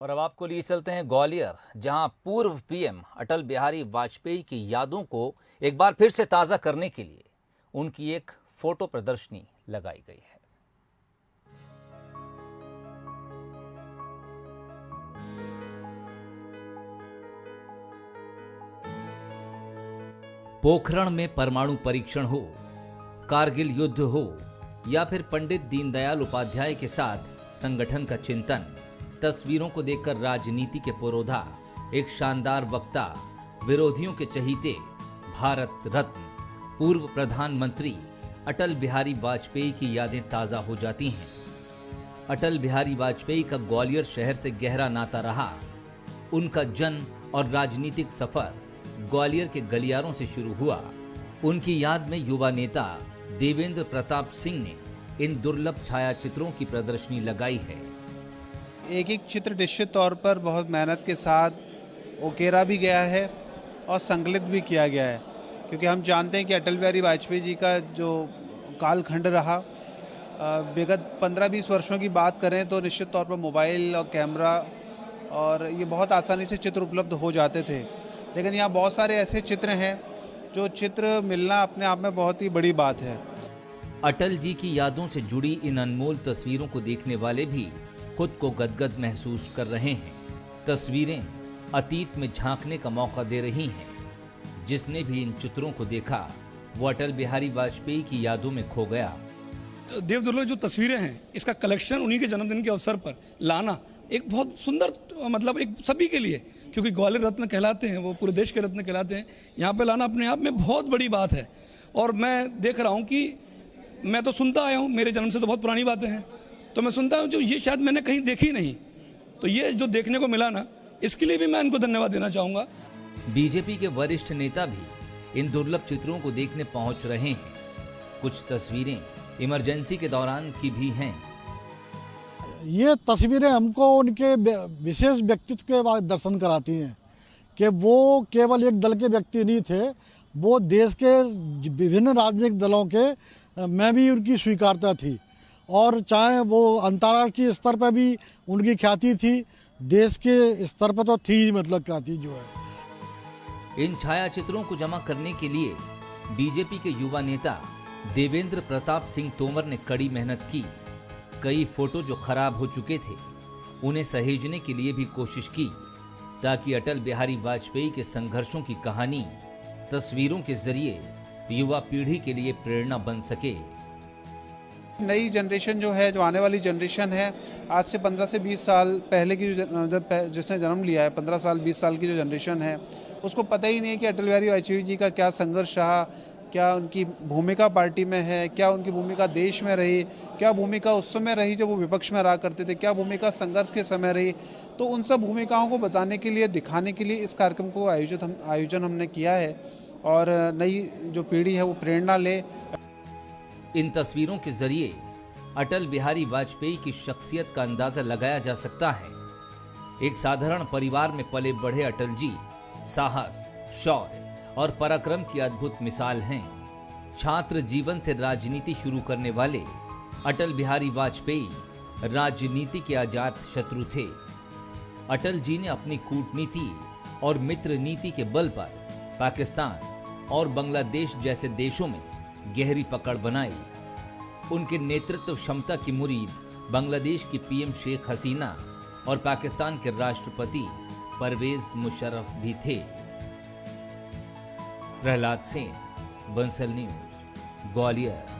और अब आपको लिए चलते हैं ग्वालियर, जहां पूर्व पीएम अटल बिहारी वाजपेयी की यादों को एक बार फिर से ताज़ा करने के लिए उनकी एक फोटो प्रदर्शनी लगाई गई है। पोखरण में परमाणु परीक्षण हो, कारगिल युद्ध हो या फिर पंडित दीनदयाल उपाध्याय के साथ संगठन का चिंतन, तस्वीरों को देखकर राजनीति के पुरोधा, एक शानदार वक्ता, विरोधियों के चहीते, भारत रत्न पूर्व प्रधानमंत्री अटल बिहारी वाजपेयी की यादें ताजा हो जाती हैं। अटल बिहारी वाजपेयी का ग्वालियर शहर से गहरा नाता रहा। उनका जन्म और राजनीतिक सफर ग्वालियर के गलियारों से शुरू हुआ। उनकी याद में युवा नेता देवेंद्र प्रताप सिंह ने इन दुर्लभ छायाचित्रों की प्रदर्शनी लगाई है। एक एक चित्र निश्चित तौर पर बहुत मेहनत के साथ उकेरा भी गया है और संकलित भी किया गया है, क्योंकि हम जानते हैं कि अटल बिहारी वाजपेयी जी का जो कालखंड रहा, विगत 15-20 वर्षों की बात करें तो निश्चित तौर पर मोबाइल और कैमरा और ये बहुत आसानी से चित्र उपलब्ध हो जाते थे, लेकिन यहाँ बहुत सारे ऐसे चित्र हैं जो चित्र मिलना अपने आप में बहुत ही बड़ी बात है। अटल जी की यादों से जुड़ी इन अनमोल तस्वीरों को देखने वाले भी खुद को गदगद महसूस कर रहे हैं। तस्वीरें अतीत में झांकने का मौका दे रही हैं। जिसने भी इन चित्रों को देखा वो अटल बिहारी वाजपेयी की यादों में खो गया। तो देवदुर्लभ जो तस्वीरें हैं, इसका कलेक्शन उन्हीं के जन्मदिन के अवसर पर लाना एक बहुत सुंदर, मतलब एक सभी के लिए, क्योंकि ग्वालियर रत्न कहलाते हैं, वो पूरे देश के रत्न कहलाते हैं, यहाँ पे लाना अपने आप में बहुत बड़ी बात है। और मैं देख रहा हूँ कि मैं तो सुनता आया हूँ, मेरे जन्म से तो बहुत पुरानी बातें हैं, तो मैं सुनता हूँ जो ये शायद मैंने कहीं देखी नहीं, तो ये जो देखने को मिला ना, इसके लिए भी मैं इनको धन्यवाद देना चाहूँगा। बीजेपी के वरिष्ठ नेता भी इन दुर्लभ चित्रों को देखने पहुंच रहे हैं। कुछ तस्वीरें इमरजेंसी के दौरान की भी हैं। ये तस्वीरें हमको उनके विशेष व्यक्तित्व के दर्शन कराती हैं कि वो केवल एक दल के व्यक्ति नहीं थे, वो देश के विभिन्न राजनीतिक दलों के में भी उनकी स्वीकारता थी, और चाहे वो अंतर्राष्ट्रीय स्तर पर भी उनकी ख्याति थी, देश के स्तर पर तो थी, मतलब ख्याति जो है। इन छायाचित्रों को जमा करने के लिए बीजेपी के युवा नेता देवेंद्र प्रताप सिंह तोमर ने कड़ी मेहनत की। कई फोटो जो खराब हो चुके थे उन्हें सहेजने के लिए भी कोशिश की, ताकि अटल बिहारी वाजपेयी के संघर्षों की कहानी तस्वीरों के जरिए युवा पीढ़ी के लिए प्रेरणा बन सके। नई जनरेशन जो है, जो आने वाली जनरेशन है, आज से 15 से 20 साल पहले की जिसने जन्म लिया है, 15 साल 20 साल की जो जनरेशन है, उसको पता ही नहीं है कि अटल बिहारी वाजपेयी जी का क्या संघर्ष रहा, क्या उनकी भूमिका पार्टी में है, क्या उनकी भूमिका देश में रही, क्या भूमिका उस समय रही जब वो विपक्ष में रहा करते थे, क्या भूमिका संघर्ष के समय रही। तो उन सब भूमिकाओं को बताने के लिए, दिखाने के लिए इस कार्यक्रम को आयोजन हमने किया है, और नई जो पीढ़ी है वो प्रेरणा ले। इन तस्वीरों के जरिए अटल बिहारी वाजपेयी की शख्सियत का अंदाजा लगाया जा सकता है। एक साधारण परिवार में पले बढ़े अटल जी साहस, शौर्य और पराक्रम की अद्भुत मिसाल हैं। छात्र जीवन से राजनीति शुरू करने वाले अटल बिहारी वाजपेयी राजनीति के अजात शत्रु थे। अटल जी ने अपनी कूटनीति और मित्र नीति के बल पर पाकिस्तान और बांग्लादेश जैसे देशों में गहरी पकड़ बनाई। उनके नेतृत्व क्षमता की मुरीद बांग्लादेश की पीएम शेख हसीना और पाकिस्तान के राष्ट्रपति परवेज मुशर्रफ भी थे। प्रहलाद सिंह, बंसल न्यूज, ग्वालियर।